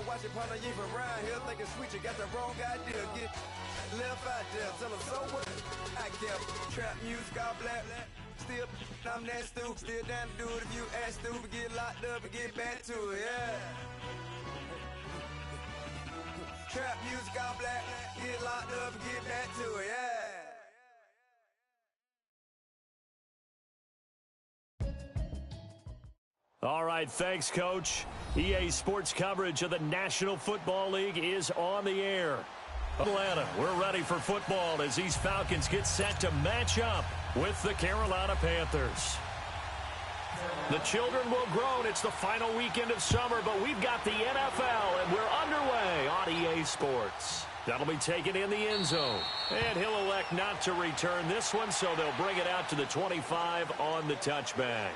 watch it, partner, you from around here thinking sweet, you got the wrong idea. Get left out there, tell them so what? I kept trap music all black. Still, I'm that stupid, still down to do it if you act stupid. Get locked up and get back to it, yeah. Trap music all black, get locked up and get back to it, yeah. All right, thanks, Coach. EA Sports coverage of the National Football League is on the air. Atlanta, we're ready for football as these Falcons get set to match up with the Carolina Panthers. The children will groan. It's the final weekend of summer, but we've got the NFL, and we're underway on EA Sports. That'll be taken in the end zone. And he'll elect not to return this one, so they'll bring it out to the 25 on the touchback.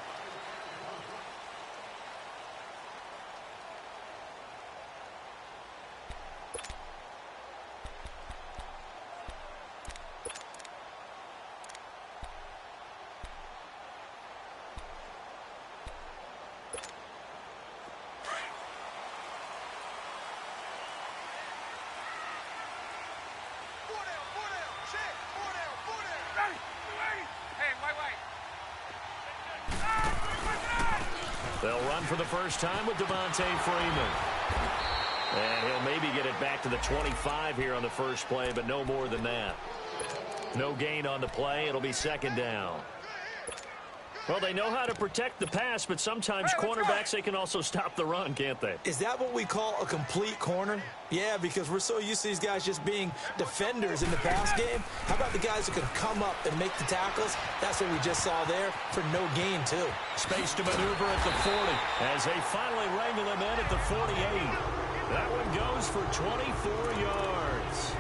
They'll run for the first time with Devontae Freeman. And he'll maybe get it back to the 25 here on the first play, but no more than that. No gain on the play. It'll be second down. Well, they know how to protect the pass, but sometimes cornerbacks, they can also stop the run, can't they? Is that what we call a complete corner? Yeah, because we're so used to these guys just being defenders in the pass game. How about the guys who can come up and make the tackles? That's what we just saw there for no gain, too. Space to maneuver at the 40 as they finally wrangle him in at the 48. That one goes for 24 yards.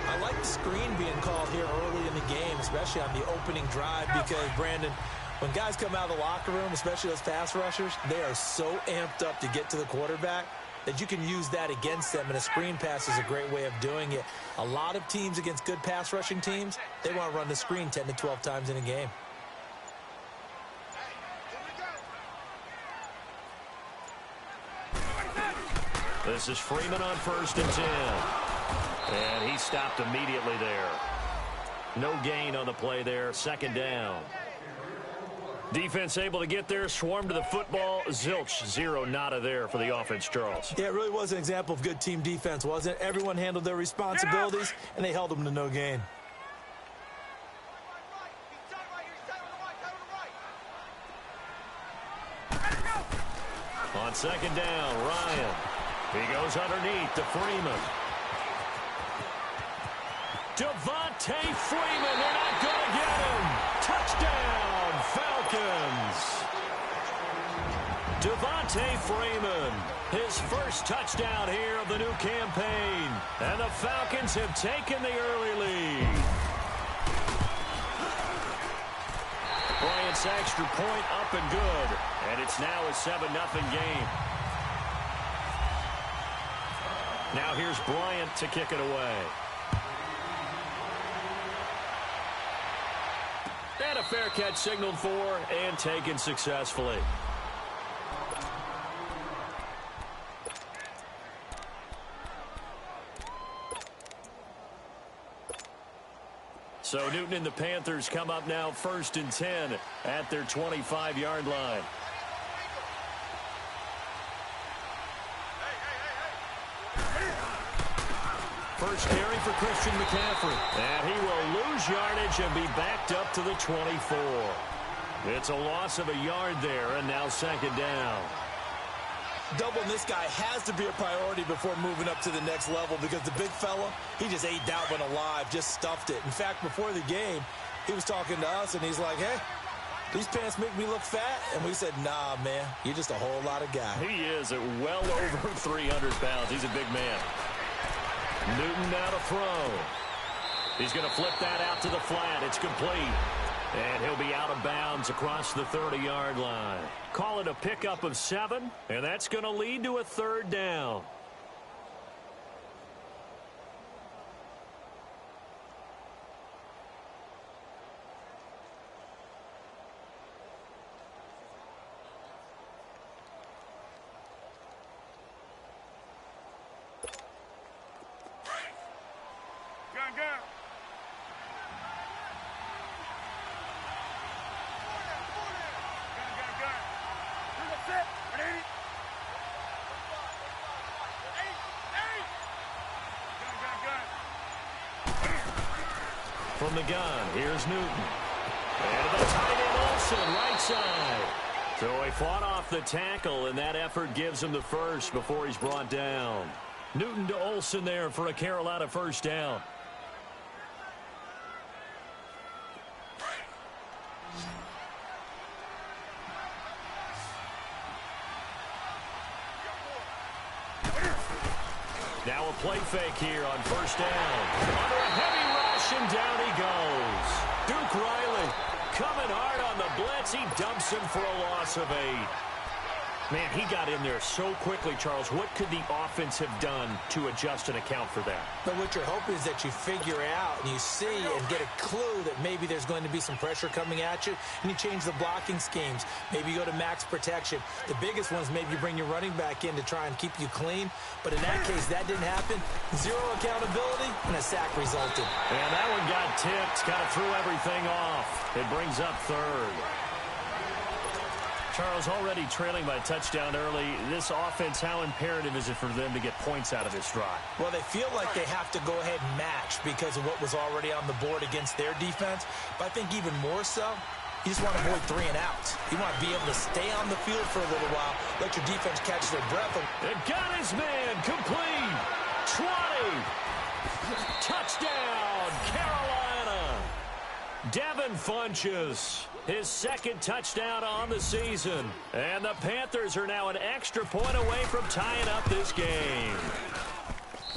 I like the screen being called here early in the game, especially on the opening drive, because, Brandon, when guys come out of the locker room, especially those pass rushers, they are so amped up to get to the quarterback that you can use that against them, and a screen pass is a great way of doing it. A lot of teams against good pass rushing teams, they want to run the screen 10 to 12 times in a game. This is Freeman on 1st and 10. And he stopped immediately there. No gain on the play there. Second down. Defense able to get there, swarm to the football. Zilch, zero, nada there for the offense, Charles. Yeah, it really was an example of good team defense, wasn't it? Everyone handled their responsibilities, and they held them to no gain. On second down, Ryan. He goes underneath to Freeman. Devontae Freeman, they're not going to get him. Touchdown, Falcons. Devontae Freeman, his first touchdown here of the new campaign. And the Falcons have taken the early lead. Bryant's extra point up and good. And it's now a 7-0 game. Now here's Bryant to kick it away. And a fair catch signaled for and taken successfully. So Newton and the Panthers come up now 1st and 10 at their 25-yard line. First carry for Christian McCaffrey. And he will lose yardage and be backed up to the 24. It's a loss of a yard there, and now second down. Doubling this guy has to be a priority before moving up to the next level, because the big fella, he just ate that one alive, just stuffed it. In fact, before the game, he was talking to us, and he's like, hey, these pants make me look fat. And we said, nah, man, you're just a whole lot of guy. He is at well over 300 pounds. He's a big man. Newton now to throw. He's going to flip that out to the flat. It's complete. And he'll be out of bounds across the 30-yard line. Call it a pickup of 7, and that's going to lead to a third down. From the gun, here's Newton. And the tight end Olsen, right side. So he fought off the tackle, and that effort gives him the first before he's brought down. Newton to Olsen there for a Carolina first down. Now a play fake here on first down. Under a heavy rush, and down he goes. Duke Riley coming hard on the blitz. He dumps him for a loss of 8. Man, he got in there so quickly, Charles. What could the offense have done to adjust and account for that? But what you're hoping is that you figure out and you see and get a clue that maybe there's going to be some pressure coming at you, and you change the blocking schemes. Maybe you go to max protection. The biggest ones, maybe you bring your running back in to try and keep you clean. But in that case, that didn't happen. Zero accountability, and a sack resulted. And that one got tipped, kind of threw everything off. It brings up third. Charles, already trailing by a touchdown early. This offense, how imperative is it for them to get points out of this drive? Well, they feel like they have to go ahead and match because of what was already on the board against their defense. But I think even more so, you just want to avoid 3 and outs. You want to be able to stay on the field for a little while, let your defense catch their breath. And got his man complete. 20. Touchdown, Carolina. Devin Funchess. His second touchdown on the season. And the Panthers are now an extra point away from tying up this game.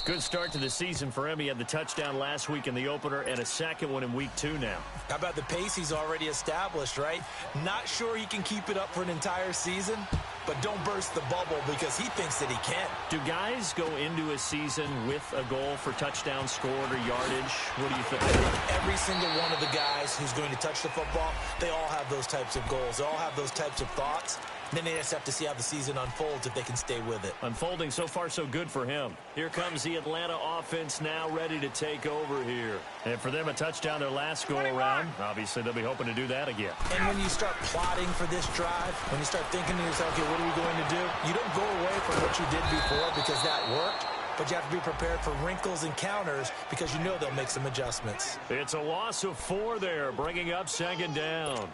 Good start to the season for him. He had the touchdown last week in the opener and a second one in week 2 now. How about the pace he's already established, right? Not sure he can keep it up for an entire season, but don't burst the bubble because he thinks that he can. Do guys go into a season with a goal for touchdown scored or yardage? What do you think? I think every single one of the guys who's going to touch the football, they all have those types of goals. They all have those types of thoughts. Then they just have to see how the season unfolds if they can stay with it. Unfolding so far so good for him. Here comes the Atlanta offense now ready to take over here. And for them, a touchdown their last go-around. Obviously, they'll be hoping to do that again. And when you start plotting for this drive, when you start thinking to yourself, okay, what are we going to do? You don't go away from what you did before because that worked. But you have to be prepared for wrinkles and counters because you know they'll make some adjustments. It's a loss of 4 there, bringing up second down.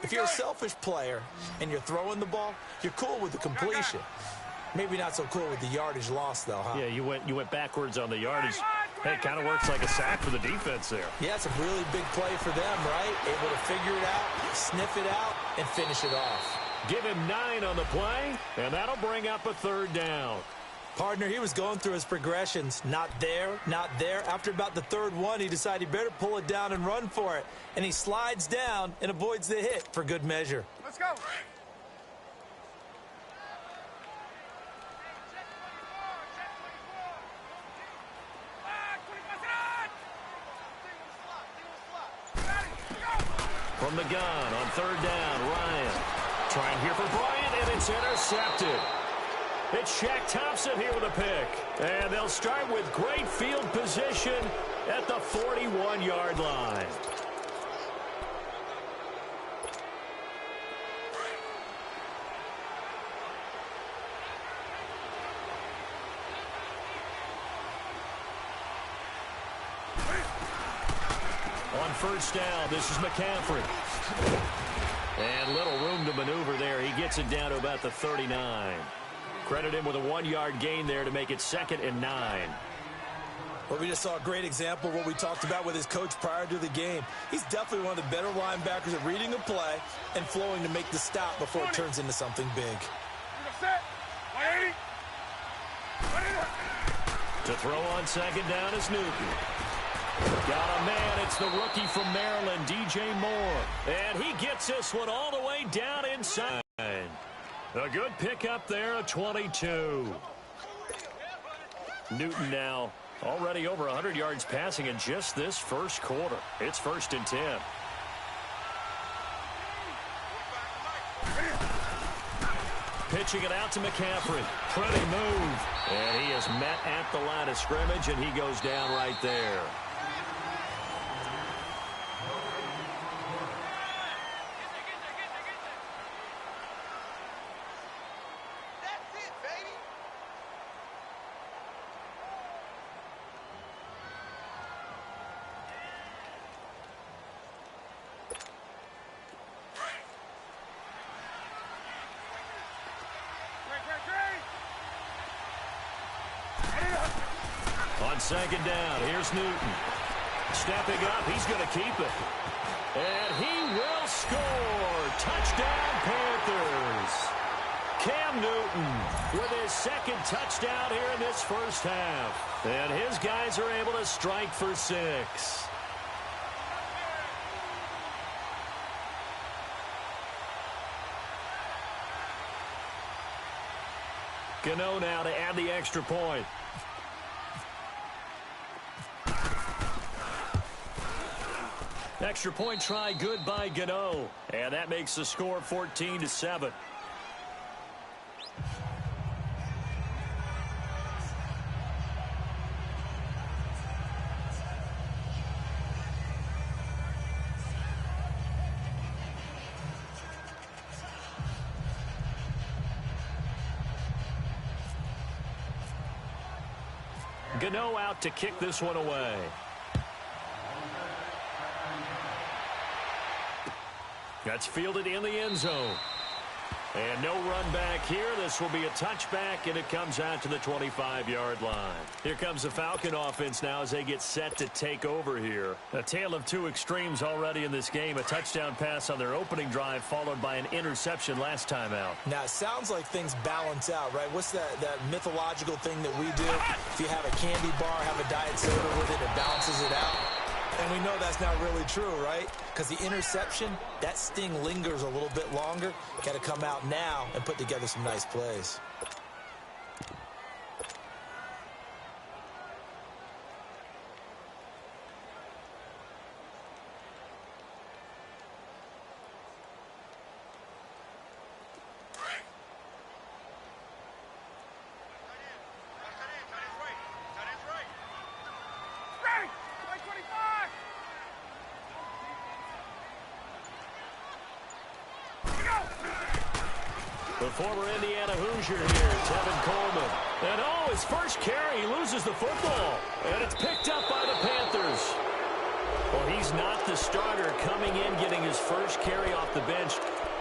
If you're a selfish player and you're throwing the ball, you're cool with the completion. Maybe not so cool with the yardage loss, though, huh? Yeah, you went backwards on the yardage. Hey, it kind of works like a sack for the defense there. Yeah, it's a really big play for them, right? Able to figure it out, sniff it out, and finish it off. Give him 9 on the play, and that'll bring up a third down. Partner, he was going through his progressions. Not there, not there. After about the third one, he decided he better pull it down and run for it. And he slides down and avoids the hit for good measure. Let's go. From the gun on third down, Ryan. Trying here for Bryant, and it's intercepted. It's Shaq Thompson here with a pick. And they'll start with great field position at the 41-yard line. On first down, this is McCaffrey. And little room to maneuver there. He gets it down to about the 39. Credit him with a 1-yard gain there to make it 2nd and 9. Well, we just saw a great example of what we talked about with his coach prior to the game. He's definitely one of the better linebackers at reading a play and flowing to make the stop before it turns into something big. To throw on second down is Newton. Got a man. It's the rookie from Maryland, DJ Moore. And he gets this one all the way down inside. A good pickup there, a 22. Newton now already over 100 yards passing in just this first quarter. It's 1st and 10. pitching it out to McCaffrey. Pretty move. And he is met at the line of scrimmage, and he goes down right there. On second down, here's Newton. Stepping up, he's going to keep it. And he will score. Touchdown, Panthers. Cam Newton with his second touchdown here in this first half. And his guys are able to strike for 6. Gano now to add the extra point. Extra point try good by Gano. And that makes the score 14-7. Gano out to kick this one away. That's fielded in the end zone. And no run back here. This will be a touchback, and it comes out to the 25-yard line. Here comes the Falcon offense now as they get set to take over here. A tale of two extremes already in this game. A touchdown pass on their opening drive followed by an interception last time out. Now, it sounds like things balance out, right? What's that mythological thing that we do? If you have a candy bar, have a diet soda with it, it balances it out. And we know that's not really true, right? Because the interception, that sting lingers a little bit longer. Got to come out now and put together some nice plays. The former Indiana Hoosier here, Tevin Coleman. And oh, his first carry, he loses the football. And it's picked up by the Panthers. Well, he's not the starter coming in, getting his first carry off the bench.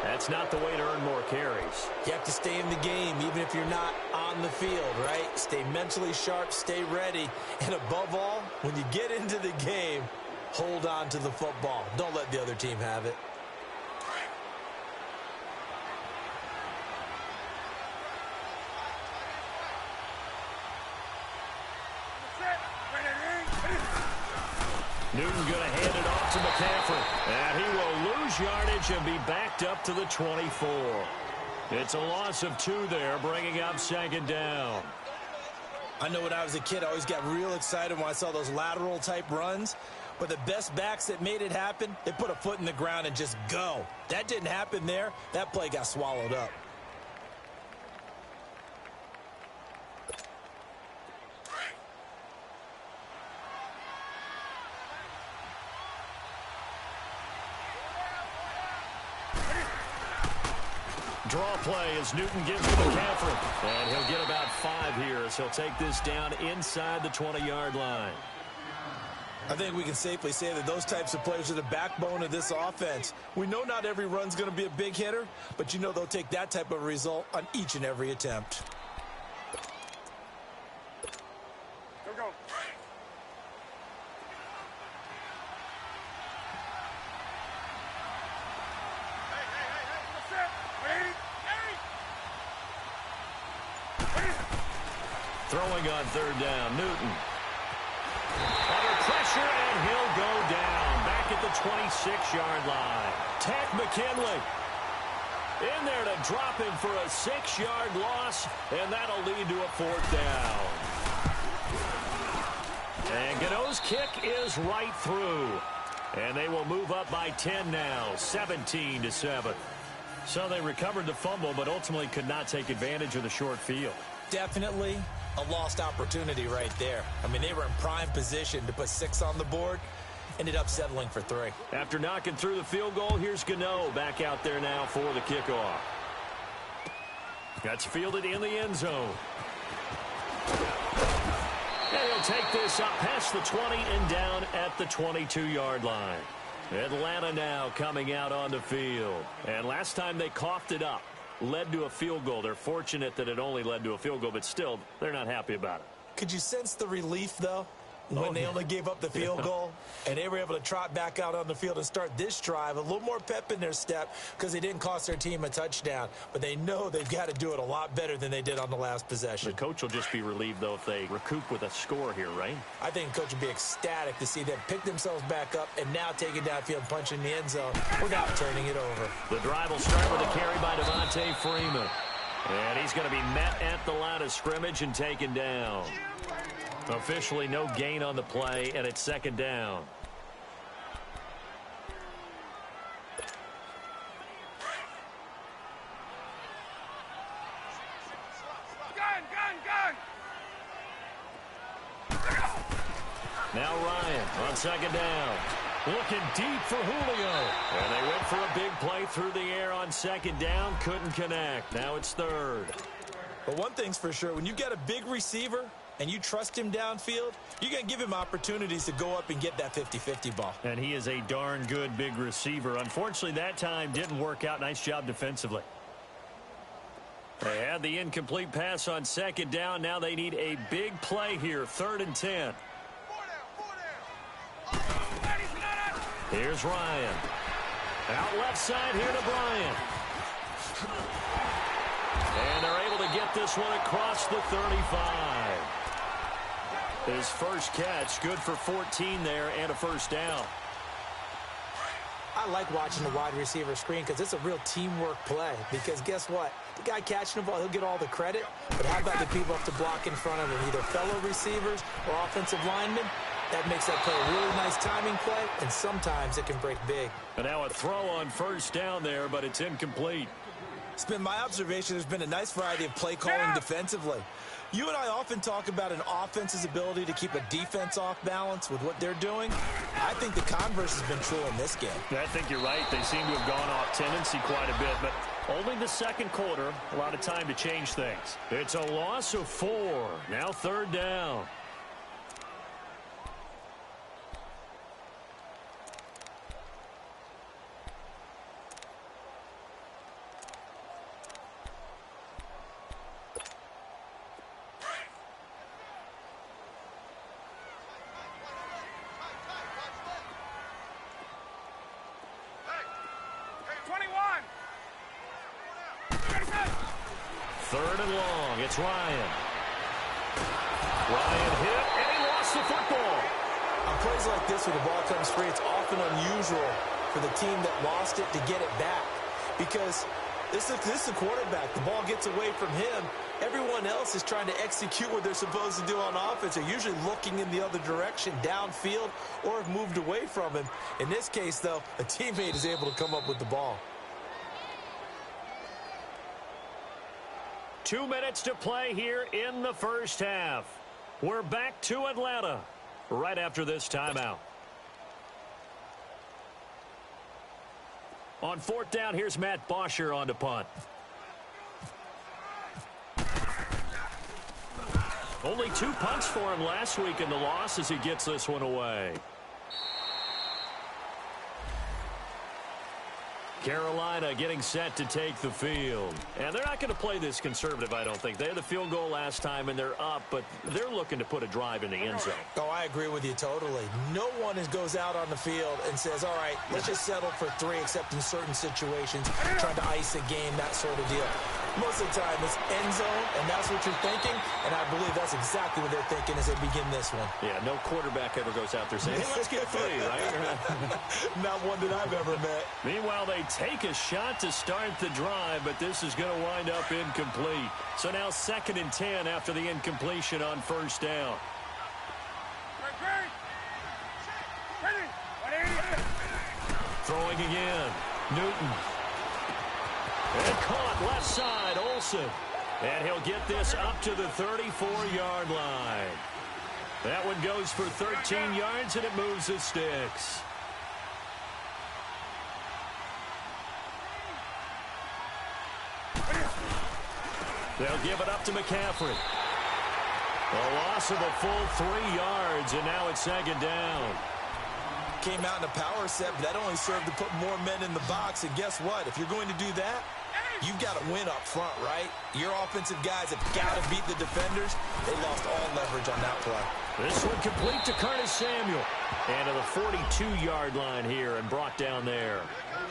That's not the way to earn more carries. You have to stay in the game, even if you're not on the field, right? Stay mentally sharp, stay ready. And above all, when you get into the game, hold on to the football. Don't let the other team have it. Newton going to hand it off to McCaffrey. And he will lose yardage and be backed up to the 24. It's a loss of 2 there, bringing up second down. I know when I was a kid, I always got real excited when I saw those lateral type runs. But the best backs that made it happen, they put a foot in the ground and just go. That didn't happen there. That play got swallowed up. Draw play as Newton gives to McCaffrey. And he'll get about 5 here as he'll take this down inside the 20-yard line. I think we can safely say that those types of players are the backbone of this offense. We know not every run's going to be a big hitter, but you know they'll take that type of result on each and every attempt. Go. Throwing on third down, Newton. Under pressure, and he'll go down. Back at the 26-yard line. Tack McKinley in there to drop him for a 6-yard loss, and that'll lead to a 4th down. And Gano's kick is right through. And they will move up by 10 now, 17-7. So they recovered the fumble, but ultimately could not take advantage of the short field. Definitely a lost opportunity right there. I mean, they were in prime position to put 6 on the board. Ended up settling for 3. After knocking through the field goal, here's Gano back out there now for the kickoff. That's fielded in the end zone. And he'll take this up past the 20 and down at the 22-yard line. Atlanta now coming out on the field. And last time they coughed it up, led to a field goal. They're fortunate that it only led to a field goal, but still, they're not happy about it. Could you sense the relief, though, when they only gave up the field goal and they were able to trot back out on the field and start this drive? A little more pep in their step because they didn't cost their team a touchdown, but they know they've got to do it a lot better than they did on the last possession. The coach will just be relieved, though, if they recoup with a score here, right? I think the coach would be ecstatic to see them pick themselves back up and now take it downfield, punch in the end zone without turning it over. The drive will start with a carry by Devontae Freeman. And he's going to be met at the line of scrimmage and taken down. Officially no gain on the play, and it's second down. Now Ryan on second down. Looking deep for Julio. And they went for a big play through the air on second down. Couldn't connect. Now it's third. But one thing's for sure, when you got a big receiver and you trust him downfield, you're going to give him opportunities to go up and get that 50-50 ball. And he is a darn good big receiver. Unfortunately, that time didn't work out. Nice job defensively. They had the incomplete pass on second down. Now they need a big play here. 3rd and 10. Here's Ryan. Out left side here to Bryant. And they're able to get this one across the 35. His first catch, good for 14 there and a first down. I like watching the wide receiver screen because it's a real teamwork play. Because guess what? The guy catching the ball, he'll get all the credit. But how about the people up to block in front of him, either fellow receivers or offensive linemen? That makes that play a really nice timing play, and sometimes it can break big. And now a throw on first down there, but it's incomplete. It's been my observation there's been a nice variety of play calling defensively. You and I often talk about an offense's ability to keep a defense off balance with what they're doing. I think the converse has been true in this game. I think you're right. They seem to have gone off tendency quite a bit, but only the second quarter, a lot of time to change things. It's a loss of 4. Now 3rd down. Third and long. It's Ryan. Ryan hit, and he lost the football. On plays like this where the ball comes free, it's often unusual for the team that lost it to get it back. Because this is the quarterback. The ball gets away from him. Everyone else is trying to execute what they're supposed to do on offense. They're usually looking in the other direction, downfield, or have moved away from him. In this case, though, a teammate is able to come up with the ball. 2 minutes to play here in the first half. We're back to Atlanta right after this timeout. On 4th down, here's Matt Bosher on to punt. Only 2 punts for him last week in the loss as he gets this one away. Carolina getting set to take the field. And they're not going to play this conservative, I don't think. They had the field goal last time, and they're up, but they're looking to put a drive in the end zone. Oh, I agree with you totally. No one goes out on the field and says, all right, let's just settle for 3, except in certain situations, trying to ice a game, that sort of deal. Most of the time, it's end zone, and that's what you're thinking, and I believe that's exactly what they're thinking as they begin this one. Yeah, no quarterback ever goes out there saying, hey, let's get 3, right? Not one that I've ever met. Meanwhile, they take a shot to start the drive, but this is going to wind up incomplete. So now 2nd and 10 after the incompletion on 1st down. Throwing again. Newton. And caught left side, Olsen. And he'll get this up to the 34-yard line. That one goes for 13 yards, and it moves the sticks. They'll give it up to McCaffrey. A loss of a full 3 yards, and now it's second down. Came out in a power set, but that only served to put more men in the box. And guess what? If you're going to do that, you've got to win up front, right? Your offensive guys have got to beat the defenders. They lost all leverage on that play. This one complete to Curtis Samuel. And to the 42-yard line here and brought down there.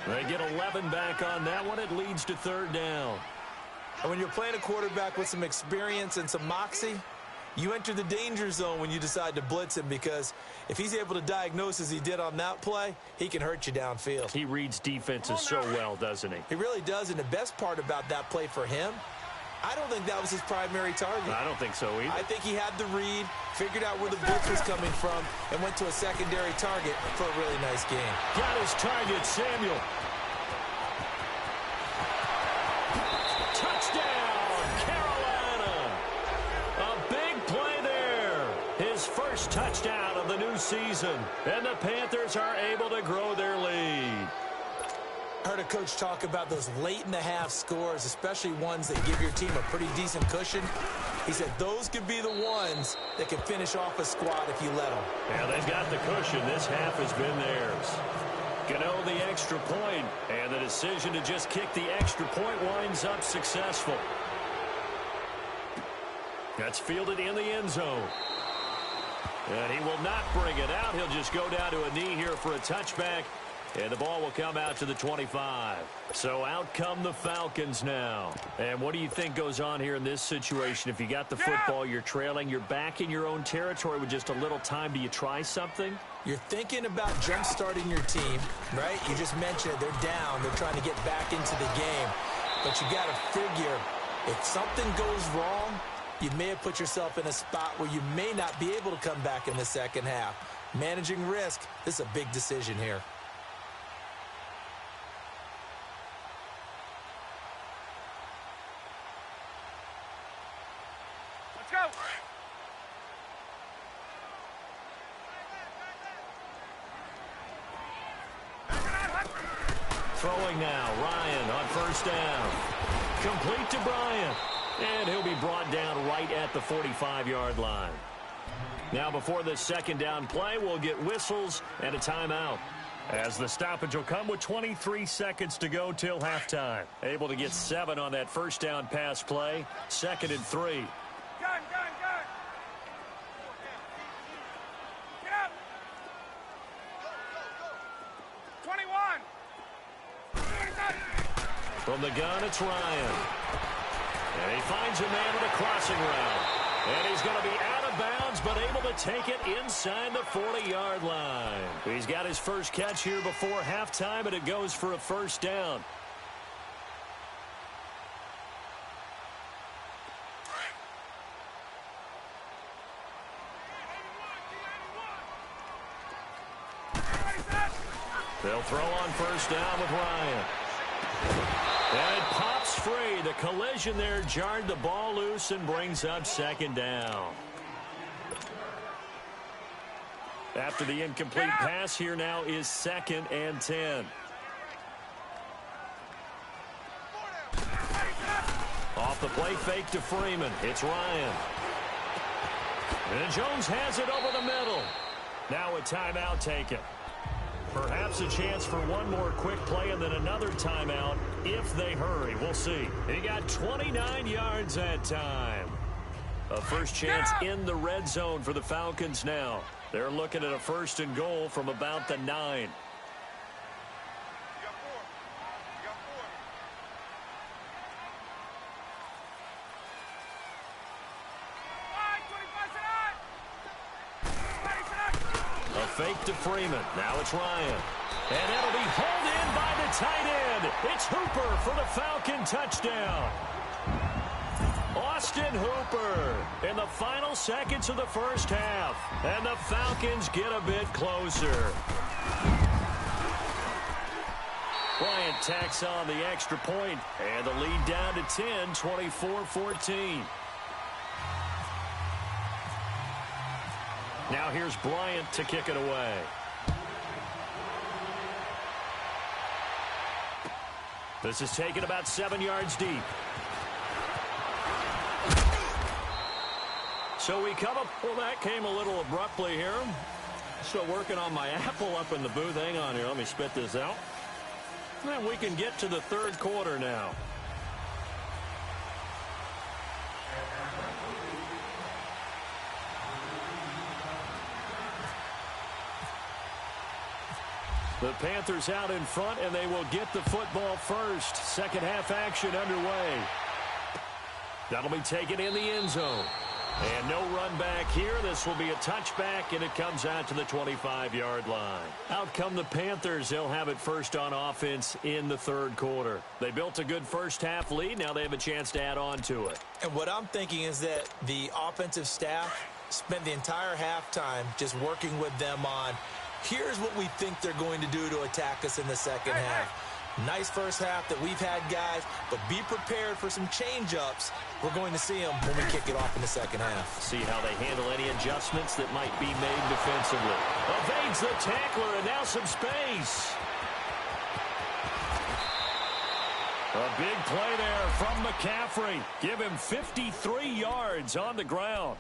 They get 11 back on that one. It leads to third down. And when you're playing a quarterback with some experience and some moxie, you enter the danger zone when you decide to blitz him, because if he's able to diagnose as he did on that play, he can hurt you downfield. He reads defenses so well, doesn't he? He really does, and the best part about that play for him, I don't think that was his primary target. I don't think so either. I think he had the read, figured out where the blitz was coming from, and went to a secondary target for a really nice game. Got his target, Samuel. Touchdown, Carolina. A big play there. His first touchdown of the new season. And the Panthers are able to grow their lead. I heard a coach talk about those late-in-the-half scores, especially ones that give your team a pretty decent cushion. He said those could be the ones that can finish off a squad if you let them. Yeah, they've got the cushion. This half has been theirs. Gano the extra point, and the decision to just kick the extra point winds up successful. That's fielded in the end zone. And he will not bring it out. He'll just go down to a knee here for a touchback. And the ball will come out to the 25. So out come the Falcons now. And what do you think goes on here in this situation? If you got the football, you're trailing, you're back in your own territory with just a little time. Do you try something? You're thinking about jump-starting your team, right? You just mentioned it. They're down. They're trying to get back into the game. But you got to figure, if something goes wrong, you may have put yourself in a spot where you may not be able to come back in the second half. Managing risk, this is a big decision here. Throwing now, Ryan on first down. Complete to Bryant. And he'll be brought down right at the 45-yard line. Now before the second down play, we'll get whistles and a timeout. As the stoppage will come with 23 seconds to go till halftime. Able to get 7 on that first down pass play. 2nd and 3. Gun. Get up. 21. From the gun, it's Ryan. And he finds a man with a crossing route. And he's going to be out of bounds, but able to take it inside the 40-yard line. He's got his first catch here before halftime, and it goes for a first down. They'll throw on first down with Ryan. And it pops free. The collision there jarred the ball loose and brings up second down. After the incomplete pass, here now is 2nd and 10. Off the play fake to Freeman. It's Ryan. And Jones has it over the middle. Now a timeout taken. Perhaps a chance for one more quick play and then another timeout if they hurry. We'll see. He got 29 yards that time. A first chance in the red zone for the Falcons now. They're looking at a 1st and goal from about the 9. A fake to Freeman. Now it's Ryan. And it'll be hauled in by the tight end. It's Hooper for the Falcon touchdown. Austin Hooper in the final seconds of the first half. And the Falcons get a bit closer. Ryan Bryant tacks on the extra point, and the lead down to 10, 24-14. Now here's Bryant to kick it away. This is taken about 7 yards deep. So we come up. Well, that came a little abruptly here. Still working on my apple up in the booth. Hang on here. Let me spit this out. And we can get to the third quarter now. The Panthers out in front, and they will get the football first. Second half action underway. That'll be taken in the end zone. And no run back here. This will be a touchback, and it comes out to the 25-yard line. Out come the Panthers. They'll have it first on offense in the third quarter. They built a good first-half lead. Now they have a chance to add on to it. And what I'm thinking is that the offensive staff spent the entire halftime just working with them on, here's what we think they're going to do to attack us in the second half. Nice first half that we've had, guys, but be prepared for some change-ups. We're going to see them when we kick it off in the second half. See how they handle any adjustments that might be made defensively. Evades the tackler, and now some space. A big play there from McCaffrey. Give him 53 yards on the ground.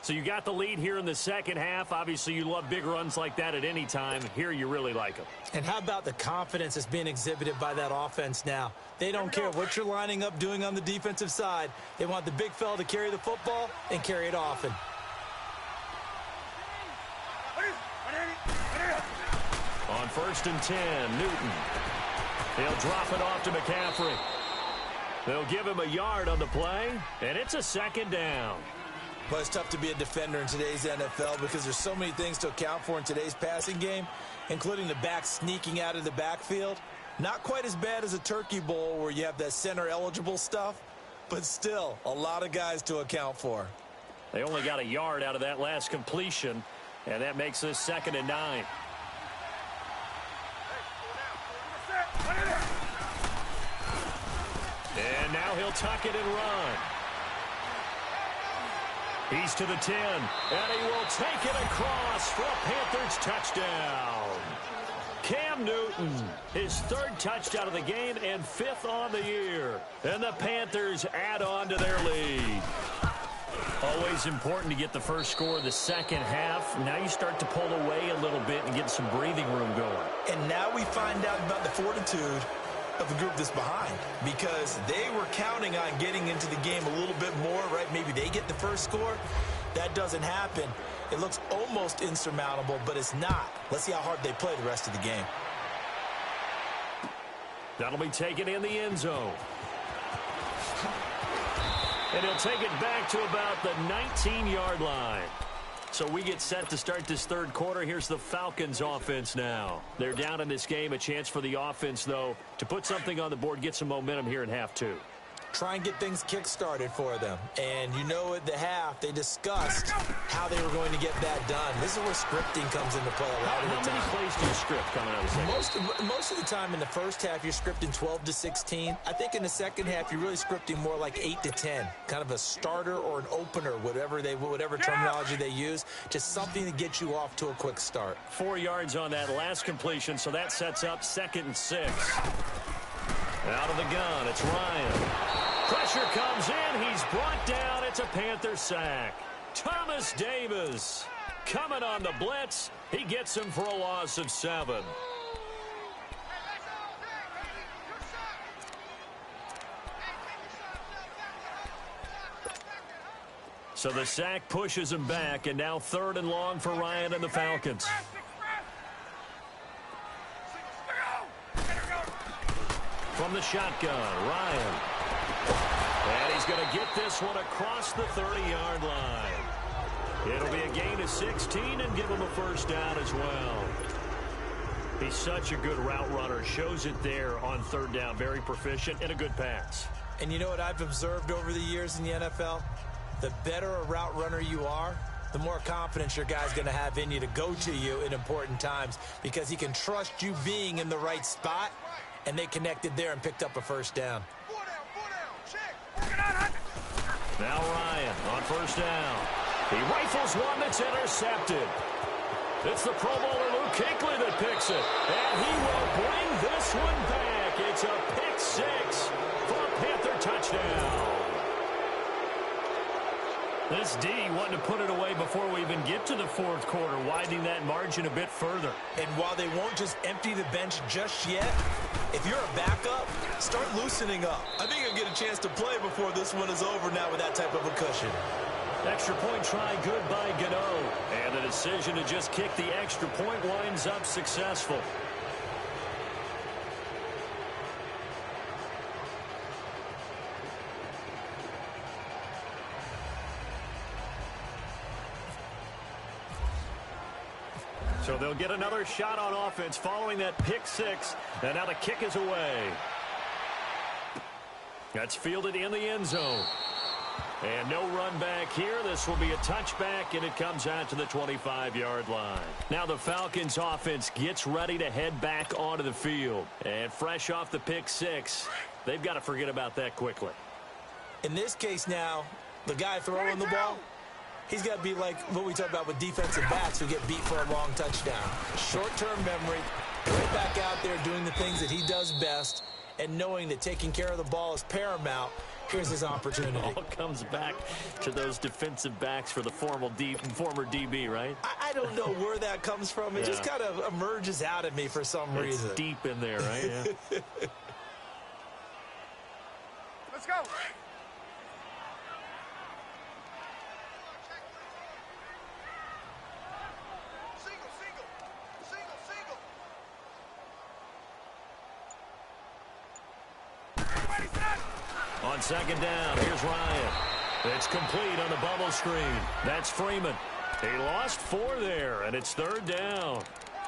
So you got the lead here in the second half. Obviously, you love big runs like that at any time. Here, you really like them. And how about the confidence that's being exhibited by that offense now? They don't care what you're lining up doing on the defensive side. They want the big fella to carry the football and carry it often. On 1st and 10, Newton. He'll drop it off to McCaffrey. They'll give him a yard on the play, and it's a second down. Well, it's tough to be a defender in today's NFL because there's so many things to account for in today's passing game, including the back sneaking out of the backfield. Not quite as bad as a turkey bowl where you have that center-eligible stuff, but still a lot of guys to account for. They only got a yard out of that last completion, and that makes this 2nd and 9. And now he'll tuck it and run. He's to the 10, and he will take it across for a Panthers touchdown. Cam Newton, his 3rd touchdown of the game and 5th on the year. And the Panthers add on to their lead. Always important to get the first score of the second half. Now you start to pull away a little bit and get some breathing room going. And now we find out about the fortitude of the group that's behind, because they were counting on getting into the game a little bit more, right? Maybe they get the first score. That doesn't happen. It looks almost insurmountable, but it's not. Let's see how hard they play the rest of the game. That'll be taken in the end zone. And he'll take it back to about the 19-yard line. So we get set to start this third quarter. Here's the Falcons offense now. They're down in this game. A chance for the offense, though, to put something on the board, get some momentum here in half 2. Try and get things kick-started for them. And you know at the half, they discussed how they were going to get that done. This is where scripting comes into play a lot of the time. How many plays do you script coming out of the second? Most of the time in the first half, you're scripting 12 to 16. I think in the second half, you're really scripting more like 8 to 10. Kind of a starter or an opener, whatever terminology they use. Just something to get you off to a quick start. 4 yards on that last completion, so that sets up 2nd and 6. Out of the gun, it's Ryan. Pressure comes in. He's brought down. It's a Panther sack. Thomas Davis coming on the blitz. He gets him for a loss of 7. So the sack pushes him back, and now 3rd and long for Ryan and the Falcons. From the shotgun, Ryan. And he's going to get this one across the 30-yard line. It'll be a gain of 16 and give him a first down as well. He's such a good route runner. Shows it there on 3rd down. Very proficient and a good pass. And you know what I've observed over the years in the NFL? The better a route runner you are, the more confidence your guy's going to have in you to go to you in important times, because he can trust you being in the right spot and they connected there and picked up a first down. Now Ryan on first down. He rifles one that's intercepted. It's the Pro Bowler Luke Kuechly that picks it. And he will bring this one back. It's a pick six for a Panther touchdown. This D wanted to put it away before we even get to the fourth quarter, widening that margin a bit further. And while they won't just empty the bench just yet, if you're a backup, start loosening up. I think you'll get a chance to play before this one is over now with that type of a cushion. Extra point try good by Gano. And the decision to just kick the extra point winds up successful. So they'll get another shot on offense following that pick six. And now the kick is away. That's fielded in the end zone. And no run back here. This will be a touchback, and it comes out to the 25-yard line. Now the Falcons offense gets ready to head back onto the field. And fresh off the pick six, they've got to forget about that quickly. In this case now, the guy throwing the ball, he's got to be like what we talked about with defensive backs who get beat for a long touchdown. Short-term memory, right back out there doing the things that he does best, and knowing that taking care of the ball is paramount. Here's his opportunity. It all comes back to those defensive backs for the former DB, right? I don't know where that comes from. It just kind of emerges out at me for some reason. It's deep in there, right? Yeah. Let's go. On second down, here's Ryan. It's complete on the bubble screen. That's Freeman. He lost 4 there, and it's third down.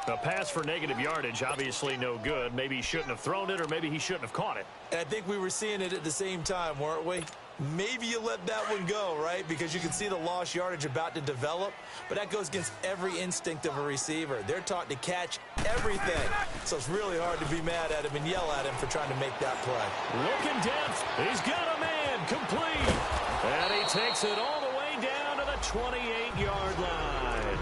A pass for negative yardage, obviously no good. Maybe he shouldn't have thrown it, or maybe he shouldn't have caught it. And I think we were seeing it at the same time, weren't we? Maybe you let that one go, right? Because you can see the lost yardage about to develop. But that goes against every instinct of a receiver. They're taught to catch everything. So it's really hard to be mad at him and yell at him for trying to make that play. Looking depth. He's got a man. Complete. And he takes it all the way down to the 28-yard line.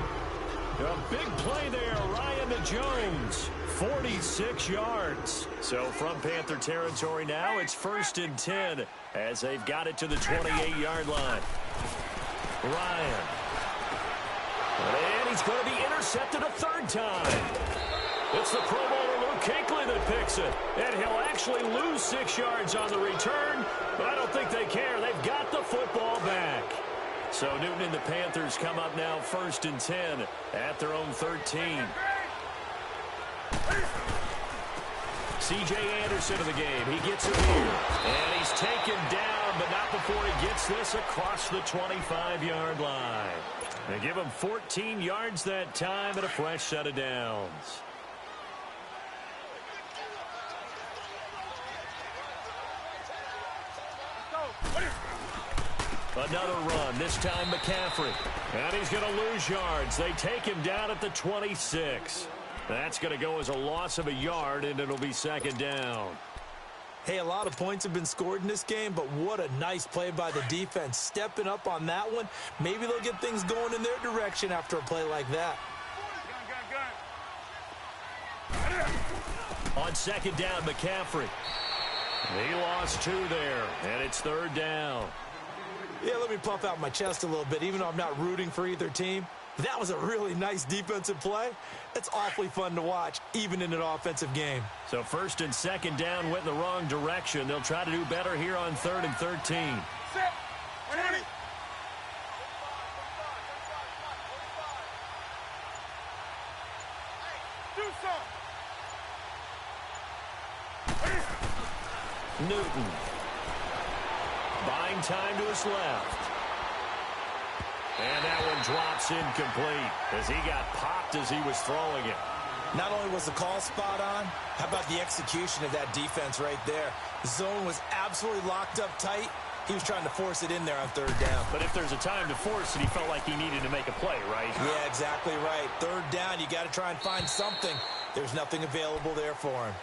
A big play there, Ryan to Jones. 46 yards. So from Panther territory now, it's 1st and 10 as they've got it to the 28-yard line. Ryan. And he's going to be intercepted a third time. It's the Pro Bowler Luke Kuechly that picks it. And he'll actually lose 6 yards on the return, but I don't think they care. They've got the football back. So Newton and the Panthers come up now 1st and 10 at their own 13. C.J. Anderson of the game. He gets it here. And he's taken down, but not before he gets this across the 25-yard line. They give him 14 yards that time and a fresh set of downs. Another run, this time McCaffrey. And he's going to lose yards. They take him down at the 26. That's going to go as a loss of a yard, and it'll be second down. Hey, a lot of points have been scored in this game, but what a nice play by the defense. Stepping up on that one. Maybe they'll get things going in their direction after a play like that. On second down, McCaffrey. He lost 2 there, and it's third down. Yeah, let me puff out my chest a little bit, even though I'm not rooting for either team. That was a really nice defensive play. It's awfully fun to watch, even in an offensive game. So 1st and second down went in the wrong direction. They'll try to do better here on 3rd and 13. Set. 20. Do something. Newton. Buying time to his left. And that one drops incomplete as he got popped as he was throwing it. Not only was the call spot on, how about the execution of that defense right there? The zone was absolutely locked up tight. He was trying to force it in there on 3rd down. But if there's a time to force it, he felt like he needed to make a play, right? Yeah, exactly right. 3rd down, you got to try and find something. There's nothing available there for him.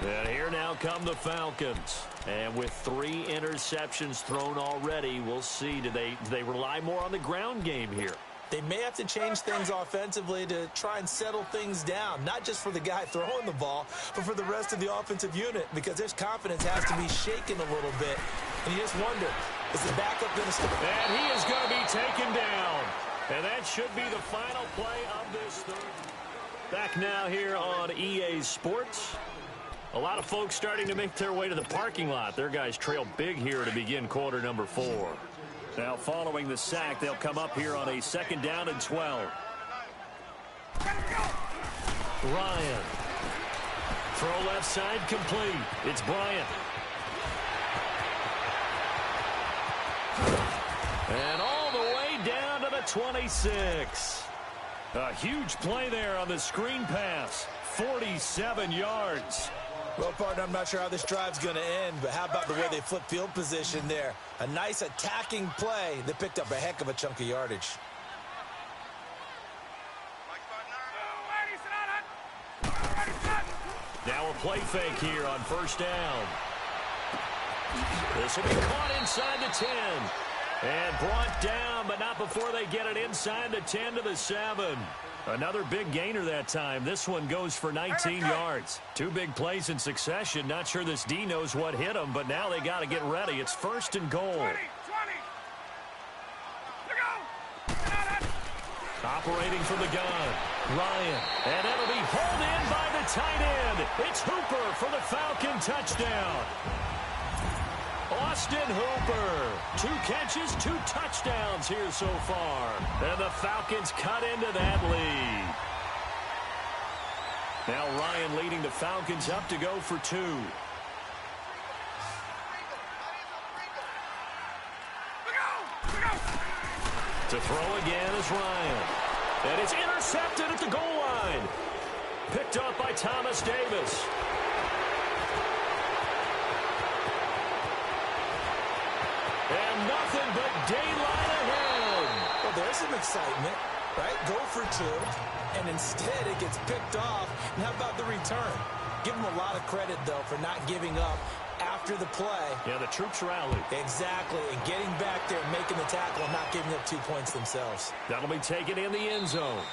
And here now come the Falcons. And with 3 interceptions thrown already, we'll see. Do they rely more on the ground game here? They may have to change things offensively to try and settle things down, not just for the guy throwing the ball, but for the rest of the offensive unit, because their confidence has to be shaken a little bit. And you just wonder, is the backup going to stop? And he is going to be taken down. And that should be the final play of this third. Back now here on EA Sports. A lot of folks starting to make their way to the parking lot. Their guys trail big here to begin quarter number 4. Now following the sack, they'll come up here on a 2nd down and 12. Ryan. Throw left side complete. It's Bryant. And all the way down to the 26. A huge play there on the screen pass. 47 yards. Well, partner, I'm not sure how this drive's going to end, but how about the way they flip field position there? A nice attacking play. They picked up a heck of a chunk of yardage. Now a play fake here on 1st down. This will be caught inside the 10. And brought down, but not before they get it inside the 10 to the 7. Another big gainer that time. This one goes for 19 yards. 2 big plays in succession. Not sure this D knows what hit them, but now they got to get ready. It's 1st and goal. 20. Operating from the gun. Ryan. And it'll be hauled in by the tight end. It's Hooper for the Falcon touchdown. Austin Hooper. 2 catches, 2 touchdowns here so far. And the Falcons cut into that lead. Now Ryan leading the Falcons up to go for 2. To throw again is Ryan. And it's intercepted at the goal line. Picked up by Thomas Davis. And nothing but daylight ahead. Well, there's some excitement, right? Go for 2, and instead it gets picked off. And how about the return? Give them a lot of credit, though, for not giving up after the play. Yeah, the troops rallied. Exactly, and getting back there, making the tackle, and not giving up 2 points themselves. That'll be taken in the end zone.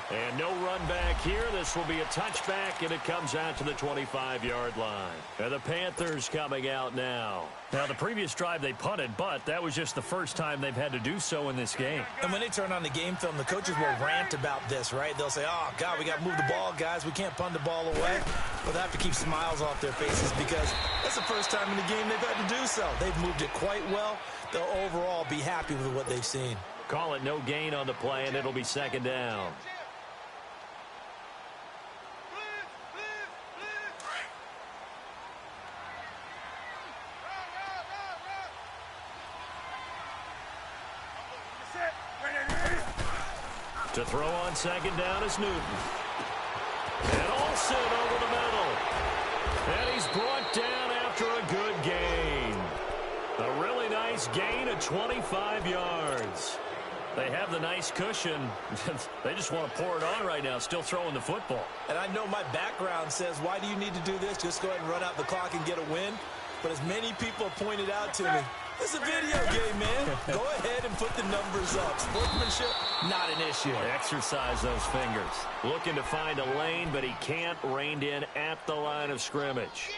And no run back here. This will be a touchback, and it comes out to the 25-yard line. And the Panthers coming out now. Now, the previous drive they punted, but that was just the first time they've had to do so in this game. And when they turn on the game film, the coaches will rant about this, right? They'll say, oh, God, we got to move the ball, guys. We can't punt the ball away. But they have to keep smiles off their faces because that's the first time in the game they've had to do so. They've moved it quite well. They'll overall be happy with what they've seen. Call it no gain on the play, and it'll be 2nd down. To throw on 2nd down is Newton. And Olsen over the middle. And he's brought down after a good gain. A really nice gain of 25 yards. They have the nice cushion. They just want to pour it on right now, still throwing the football. And I know my background says, why do you need to do this? Just go ahead and run out the clock and get a win. But as many people have pointed out to me, it's a video game, man. Go ahead and put the numbers up. Sportsmanship, not an issue. Exercise those fingers. Looking to find a lane, but he can't. Reined in at the line of scrimmage.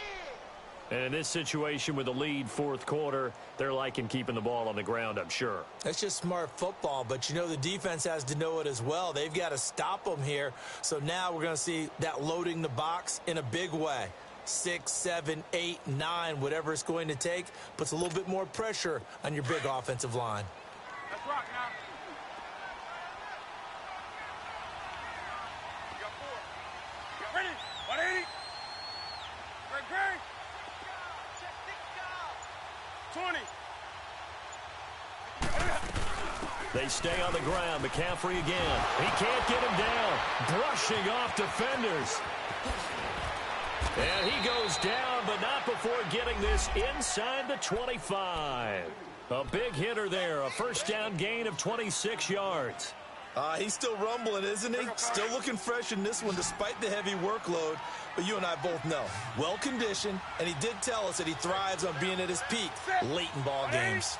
And in this situation with the lead 4th quarter, they're liking keeping the ball on the ground, I'm sure. That's just smart football, but you know the defense has to know it as well. They've got to stop them here. So now we're going to see that loading the box in a big way. 6, 7, 8, 9, whatever it's going to take, puts a little bit more pressure on your big offensive line. Let's rock now. You got 4. You got ready. 180. Greg. 20. They stay on the ground. McCaffrey again. He can't get him down. Brushing off defenders. And he goes down, but not before getting this inside the 25. A big hitter there. A 1st down gain of 26 yards. He's still rumbling, isn't he? Still looking fresh in this one despite the heavy workload. But you and I both know, well-conditioned, and he did tell us that he thrives on being at his peak late in ball games.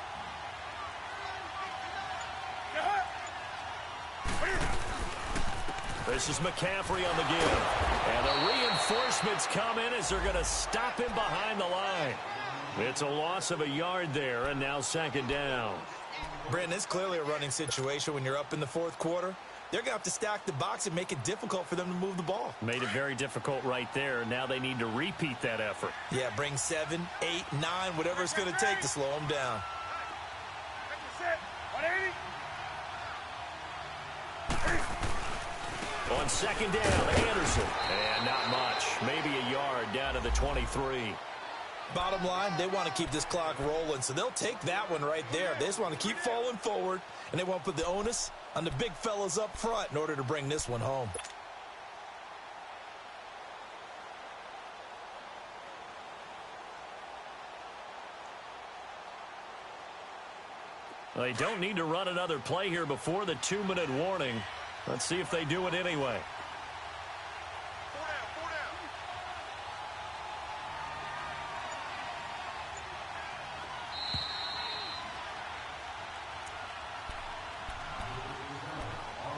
This is McCaffrey on the give. And the reinforcements come in as they're going to stop him behind the line. It's a loss of a yard there, and now second down. Brandon, it's clearly a running situation when you're up in the fourth quarter. They're going to have to stack the box and make it difficult for them to move the ball. Made it very difficult right there. Now they need to repeat that effort. Yeah, bring 7, 8, 9, whatever it's going to take to slow them down. On second down, Anderson. And not much. Maybe a yard down to the 23. Bottom line, they want to keep this clock rolling, so they'll take that one right there. They just want to keep falling forward, and they want to put the onus on the big fellas up front in order to bring this one home. They don't need to run another play here before the 2-minute warning. Let's see if they do it anyway.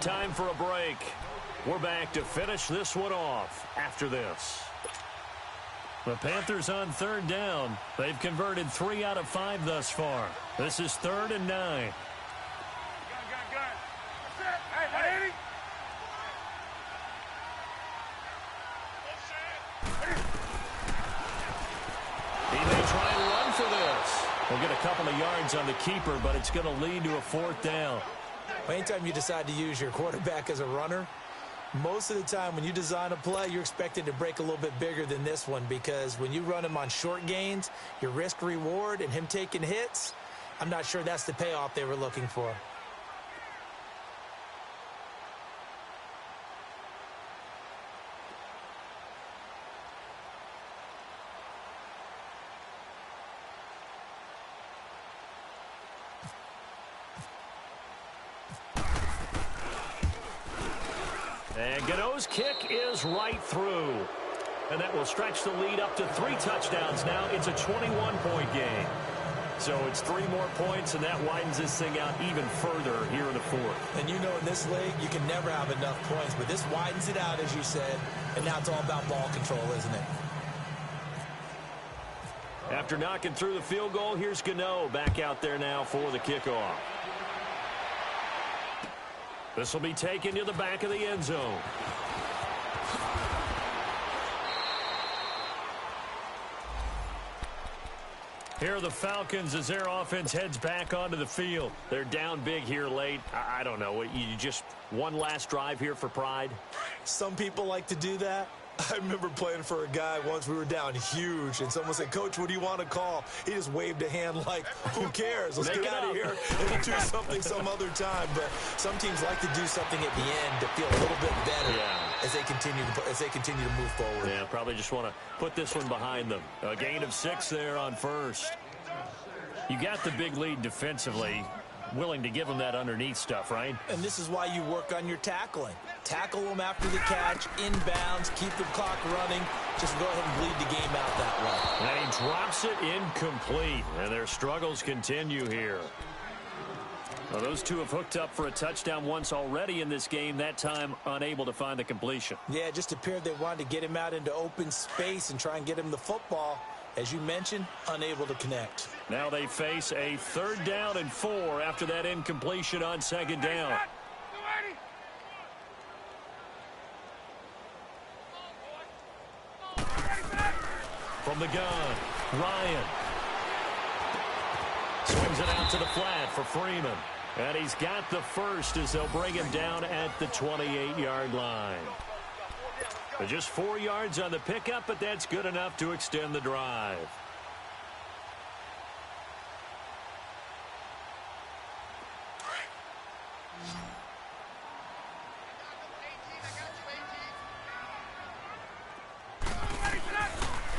Time for a break. We're back to finish this one off after this. The Panthers on third down. They've converted 3 out of 5 thus far. This is 3rd and 9. He may try and run for this. We'll get a couple of yards on the keeper, but it's going to lead to a 4th down. Anytime you decide to use your quarterback as a runner, most of the time when you design a play, you're expected to break a little bit bigger than this one, because when you run him on short gains, your risk-reward and him taking hits, I'm not sure that's the payoff they were looking for. And Gano's kick is right through. And that will stretch the lead up to 3 touchdowns now. It's a 21-point game. So it's 3 more points, and that widens this thing out even further here in the 4th. And you know, in this league, you can never have enough points, but this widens it out, as you said, and now it's all about ball control, isn't it? After knocking through the field goal, here's Gano back out there now for the kickoff. This will be taken to the back of the end zone. Here are the Falcons as their offense heads back onto the field. They're down big here late. I don't know. You just one last drive here for pride? Some people like to do that. I remember playing for a guy once. We were down huge, and someone said, "Coach, what do you want to call?" He just waved a hand like, who cares? Let's get out of here and do something some other time. But some teams like to do something at the end to feel a little bit better as they continue to move forward. Yeah, probably just want to put this one behind them. A gain of 6 there on first. You got the big lead defensively. Willing to give them that underneath stuff, right? And this is why you work on your tackling. Tackle them after the catch, inbounds, keep the clock running. Just go ahead and bleed the game out that way. And he drops it incomplete. And their struggles continue here. Well, those two have hooked up for a touchdown once already in this game, that time unable to find the completion. Yeah, it just appeared they wanted to get him out into open space and try and get him the football. As you mentioned, unable to connect. Now they face a 3rd down and 4 after that incompletion on 2nd down. From the gun, Ryan. Swings it out to the flat for Freeman. And he's got the first as they'll bring him down at the 28-yard line. Just 4 yards on the pickup, but that's good enough to extend the drive.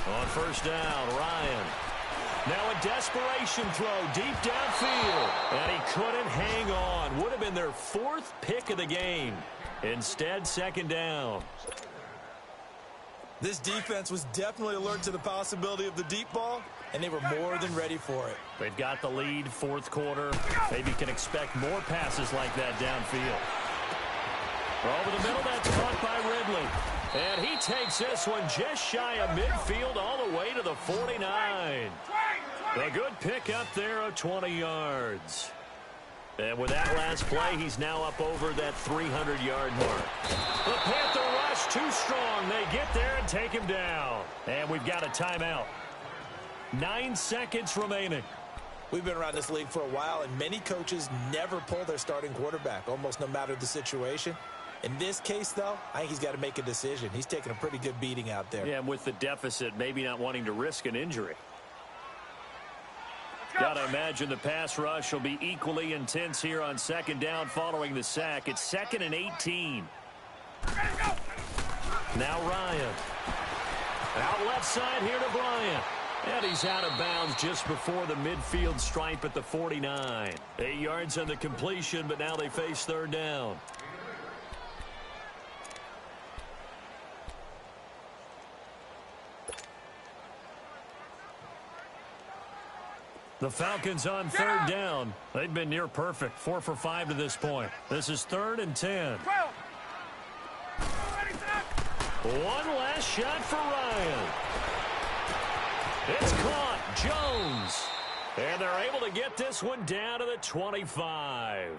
On 1st down, Ryan. Now a desperation throw deep downfield. And he couldn't hang on. Would have been their 4th pick of the game. Instead, 2nd down. This defense was definitely alert to the possibility of the deep ball, and they were more than ready for it. They've got the lead, 4th quarter. Maybe can expect more passes like that downfield. Over the middle, that's caught by Ridley. And he takes this one just shy of midfield all the way to the 49. A good pick up there of 20 yards. And with that last play, he's now up over that 300-yard mark. The Panther rush too strong. They get there and take him down. And we've got a timeout. 9 seconds remaining. We've been around this league for a while, and many coaches never pull their starting quarterback, almost no matter the situation. In this case, though, I think he's got to make a decision. He's taking a pretty good beating out there. Yeah, and with the deficit, maybe not wanting to risk an injury. Got to imagine the pass rush will be equally intense here on 2nd down following the sack. It's 2nd and 18. Now Ryan. Out left side here to Bryant. And he's out of bounds just before the midfield stripe at the 49. 8 yards on the completion, but now they face 3rd down. The Falcons on 3rd down. They've been near perfect. 4 for 5 to this point. This is 3rd and 10. One last shot for Ryan. It's caught. Jones. And they're able to get this one down to the 25.